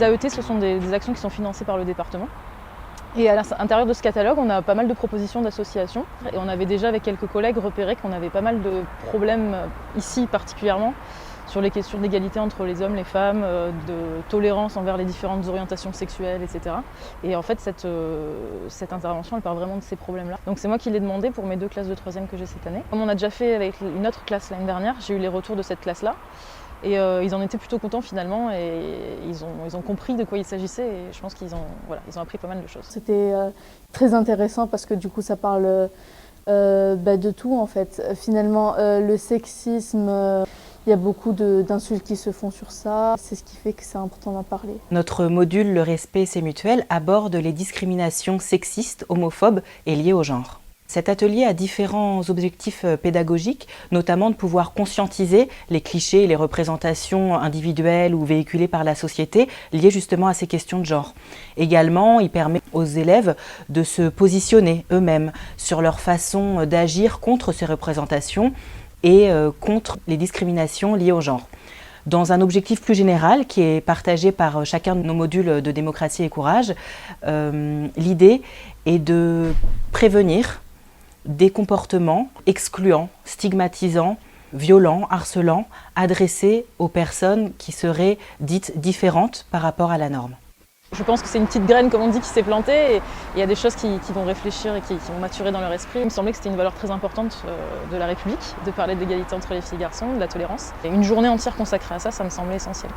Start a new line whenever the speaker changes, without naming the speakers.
Les AET, ce sont des actions qui sont financées par le département. Et à l'intérieur de ce catalogue, on a pas mal de propositions d'associations. Et on avait déjà, avec quelques collègues, repéré qu'on avait pas mal de problèmes, ici particulièrement, sur les questions d'égalité entre les hommes et les femmes, de tolérance envers les différentes orientations sexuelles, etc. Et en fait, cette intervention, elle part vraiment de ces problèmes-là. Donc c'est moi qui l'ai demandé pour mes 2 classes de 3e que j'ai cette année. Comme on a déjà fait avec une autre classe l'année dernière, j'ai eu les retours de cette classe-là. Et ils en étaient plutôt contents finalement et ils ont compris de quoi il s'agissait et je pense qu'ils ont appris pas mal de choses.
C'était très intéressant parce que du coup ça parle de tout en fait. Finalement le sexisme, il y a beaucoup d'insultes qui se font sur ça, c'est ce qui fait que c'est important d'en parler.
Notre module Le respect c'est mutuel aborde les discriminations sexistes, homophobes et liées au genre. Cet atelier a différents objectifs pédagogiques, notamment de pouvoir conscientiser les clichés et les représentations individuelles ou véhiculées par la société liées justement à ces questions de genre. Également, il permet aux élèves de se positionner eux-mêmes sur leur façon d'agir contre ces représentations et contre les discriminations liées au genre. Dans un objectif plus général qui est partagé par chacun de nos modules de démocratie et courage, l'idée est de prévenir des comportements excluants, stigmatisants, violents, harcelants, adressés aux personnes qui seraient dites différentes par rapport à la norme.
Je pense que c'est une petite graine, comme on dit, qui s'est plantée et il y a des choses qui vont réfléchir et qui vont maturer dans leur esprit. Il me semblait que c'était une valeur très importante de la République, de parler d'égalité entre les filles et les garçons, de la tolérance. Et une journée entière consacrée à ça, ça me semblait essentiel.